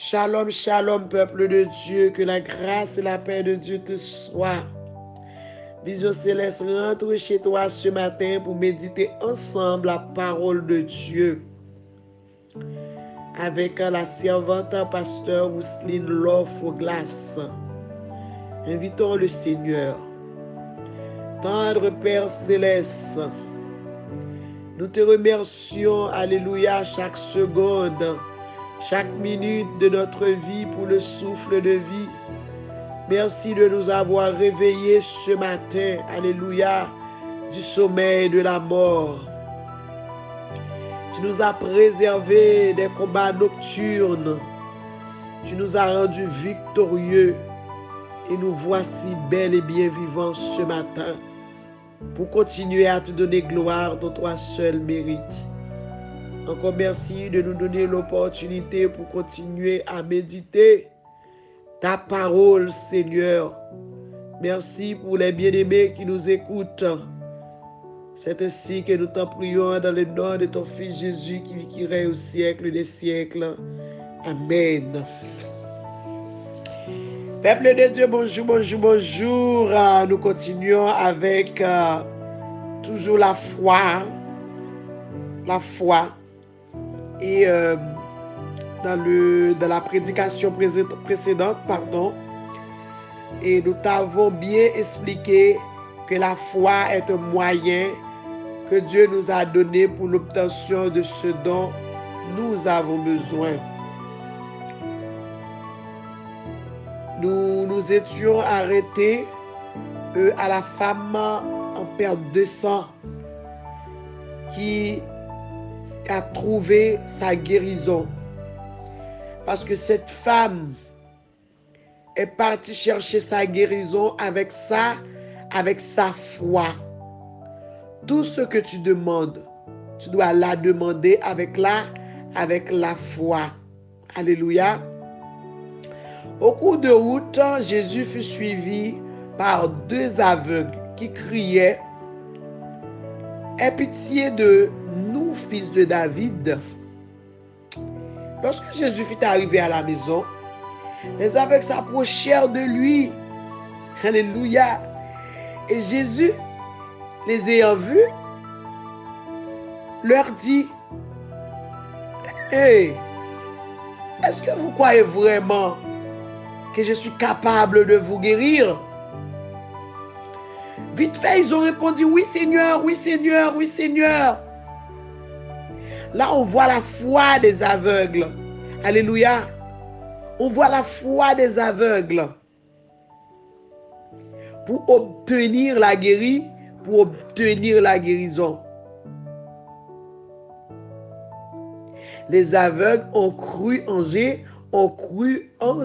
Shalom, shalom, peuple de Dieu, que la grâce et la paix de Dieu te soient. Vision Céleste, rentre chez toi ce matin pour méditer ensemble la parole de Dieu avec la servante pasteur Ousline Lofoglas. Invitons le Seigneur. Tendre Père Céleste, nous te remercions, alléluia, chaque seconde, chaque minute de notre vie pour le souffle de vie. Merci de nous avoir réveillés ce matin, alléluia, du sommeil de la mort. Tu nous as préservés des combats nocturnes. Tu nous as rendus victorieux. Et nous voici bel et bien vivants ce matin pour continuer à te donner gloire dont toi seul mérites. Encore merci de nous donner l'opportunité pour continuer à méditer ta parole, Seigneur. Merci pour les bien-aimés qui nous écoutent. C'est ainsi que nous t'en prions dans le nom de ton Fils Jésus qui vit, qui règne au siècle des siècles. Amen. Peuple de Dieu, bonjour, bonjour, bonjour. Nous continuons avec toujours la foi. La foi. Et dans la prédication précédente, et nous t'avons bien expliqué que la foi est un moyen que Dieu nous a donné pour l'obtention de ce dont nous avons besoin. Nous nous étions arrêtés à la femme en perte de sang qui a trouvé sa guérison. Parce que cette femme est partie chercher sa guérison avec sa foi. Tout ce que tu demandes, tu dois la demander avec la foi. Alléluia. Au cours de route, Jésus fut suivi par deux aveugles qui criaient « Aie pitié de nous, fils de David ». Lorsque Jésus fut arrivé à la maison, les aveugles s'approchèrent de lui. Alléluia. Et Jésus, les ayant vus, leur dit « Hey, est-ce que vous croyez vraiment que je suis capable de vous guérir ?» Vite fait, ils ont répondu « Oui Seigneur, oui Seigneur, oui Seigneur ». Là, on voit la foi des aveugles. Alléluia. On voit la foi des aveugles pour obtenir la guérison, pour obtenir la guérison. Les aveugles ont cru en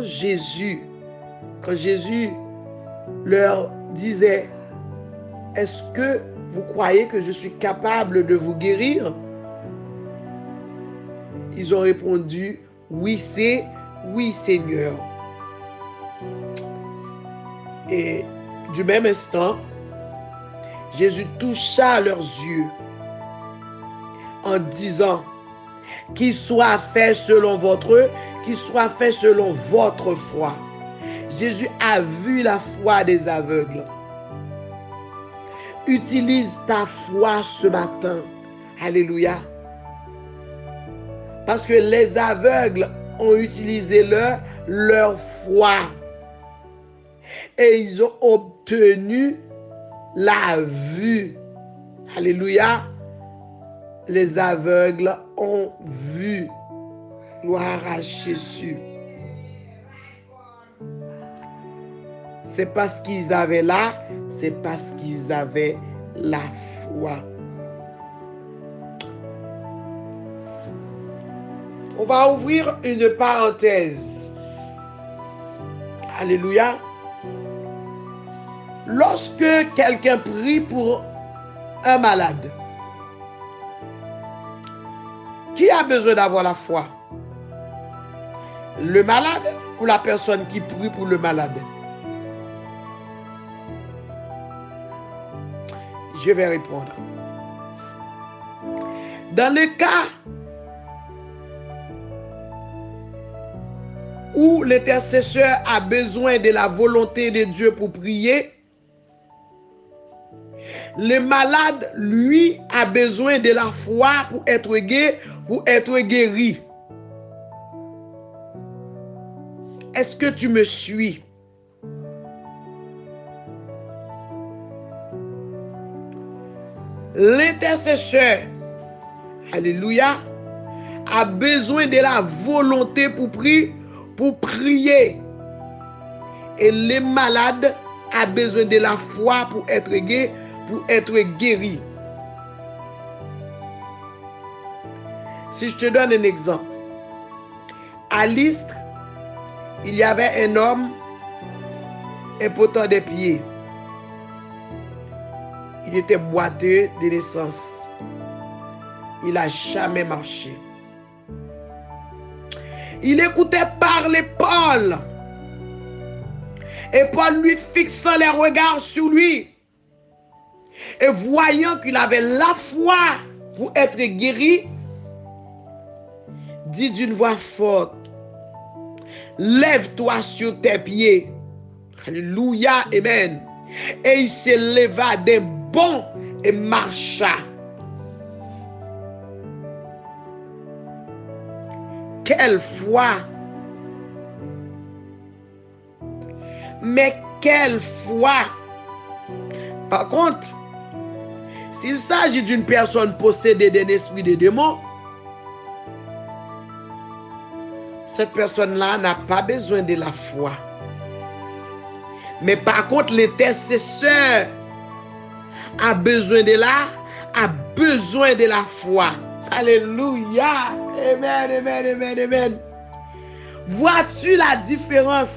Jésus. Quand Jésus leur disait « Est-ce que vous croyez que je suis capable de vous guérir ?» Ils ont répondu « Oui, Seigneur ». Et du même instant, Jésus toucha leurs yeux en disant « Qu'il soit fait selon votre foi ». Jésus a vu la foi des aveugles. Utilise ta foi ce matin. Alléluia. Parce que les aveugles ont utilisé leur foi. Et ils ont obtenu la vue. Alléluia. Les aveugles ont vu. Gloire à Jésus. C'est parce qu'ils avaient c'est parce qu'ils avaient la foi. On va ouvrir une parenthèse. Alléluia. Lorsque quelqu'un prie pour un malade, qui a besoin d'avoir la foi? Le malade ou la personne qui prie pour le malade? Je vais répondre. Dans le cas où l'intercesseur a besoin de la volonté de Dieu pour prier, le malade, lui, a besoin de la foi pour être guéri. Est-ce que tu me suis? L'intercesseur, alléluia, a besoin de la volonté pour prier. Et le malade a besoin de la foi pour être guéri. Si je te donne un exemple, à Lystre, il y avait un homme impotent des pieds. Il était boiteux de naissance. Il n'a jamais marché. Il écoutait parler Paul. Et Paul lui fixant les regards sur lui. Et voyant qu'il avait la foi pour être guéri, dit d'une voix forte, lève-toi sur tes pieds. Alléluia, amen. Et il se leva d'un bond et marcha. Quelle foi! Mais quelle foi! Par contre, s'il s'agit d'une personne possédée d'un esprit de démon, cette personne-là n'a pas besoin de la foi. Mais par contre, l'intercesseur a besoin de la foi. Alléluia. Amen, amen, amen, amen. Vois-tu la différence?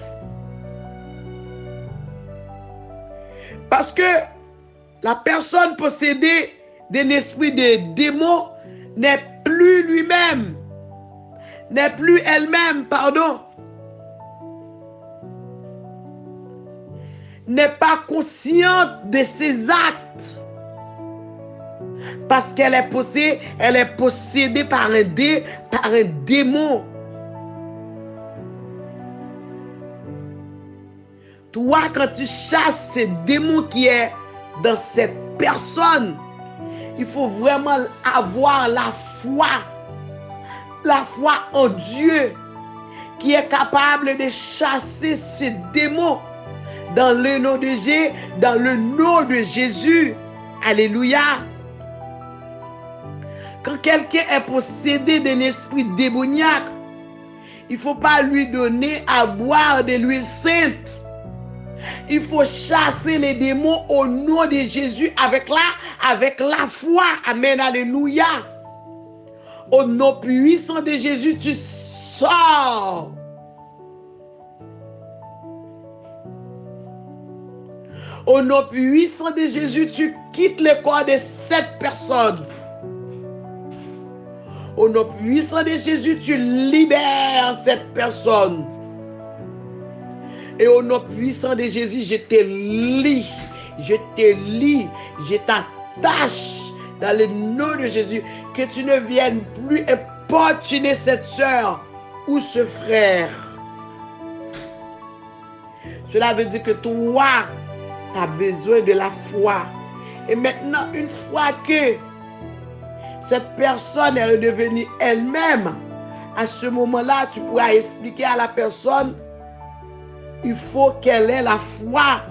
Parce que la personne possédée d'un esprit de démon n'est plus lui-même, n'est plus elle-même, pardon. N'est pas consciente de ses actes. Parce qu'elle est possédée par un démon. Toi, quand tu chasses ce démon qui est dans cette personne, il faut vraiment avoir la foi en Dieu, qui est capable de chasser ce démon dans le nom de Jésus. Alléluia. Quand quelqu'un est possédé d'un esprit démoniaque, il ne faut pas lui donner à boire de l'huile sainte. Il faut chasser les démons au nom de Jésus avec la foi. Amen, alléluia. Au nom puissant de Jésus, tu sors. Au nom puissant de Jésus, tu quittes le corps de cette personne. Au nom puissant de Jésus, tu libères cette personne. Et au nom puissant de Jésus, je te lie, je t'attache dans le nom de Jésus. Que tu ne viennes plus importuner cette soeur ou ce frère. Cela veut dire que toi, tu as besoin de la foi. Et maintenant, une fois que cette personne est redevenue elle-même, à ce moment-là, tu pourras expliquer à la personne, il faut qu'elle ait la foi.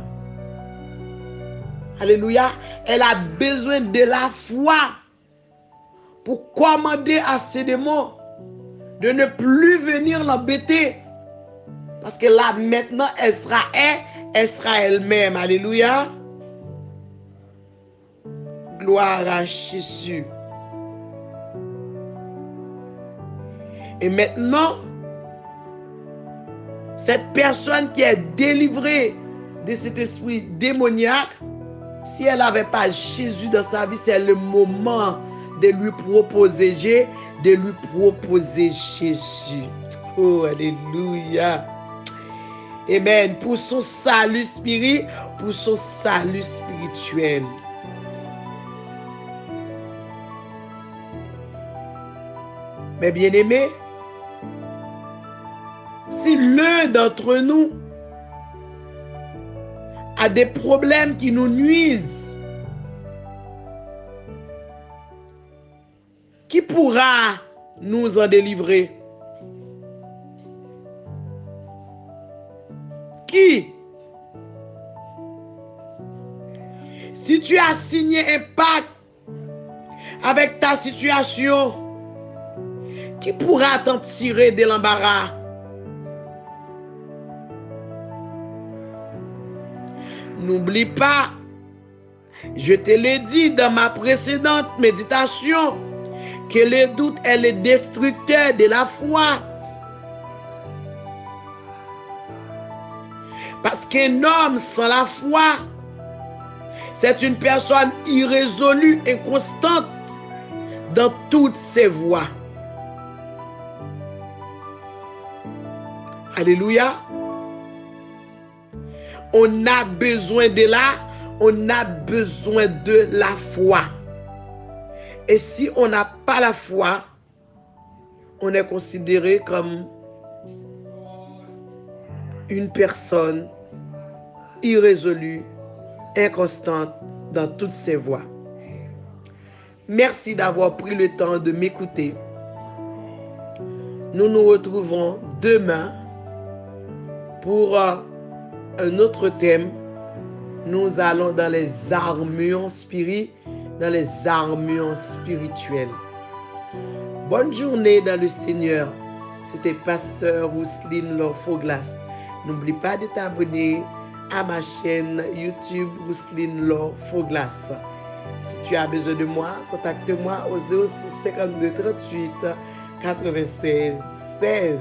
Alléluia. Elle a besoin de la foi pour commander à ces démons de ne plus venir l'embêter. Parce que là, maintenant, elle sera elle-même. Alléluia. Gloire à Jésus. Et maintenant, cette personne qui est délivrée de cet esprit démoniaque, si elle n'avait pas Jésus dans sa vie, c'est le moment de lui proposer Jésus. Oh, alléluia. Amen. Pour son salut spirituel. Mes bien-aimés, Si l'un d'entre nous a des problèmes qui nous nuisent, qui pourra nous en délivrer? Qui? Si tu as signé un pacte avec ta situation, qui pourra t'en tirer de l'embarras? N'oublie pas, je te l'ai dit dans ma précédente méditation, que le doute est le destructeur de la foi. Parce qu'un homme sans la foi, c'est une personne irrésolue et constante dans toutes ses voies. Alléluia. On a besoin de on a besoin de la foi. Et si on n'a pas la foi, on est considéré comme une personne irrésolue, inconstante dans toutes ses voies. Merci d'avoir pris le temps de m'écouter. Nous nous retrouvons demain pour un autre thème. Nous allons dans les armures spirituelles. Bonne journée dans le Seigneur. C'était Pasteur Rousseline Laure-Foglas. N'oublie pas de t'abonner à ma chaîne YouTube Rousseline Laure-Foglas. Si tu as besoin de moi, contacte-moi au 06 52 38 96 16.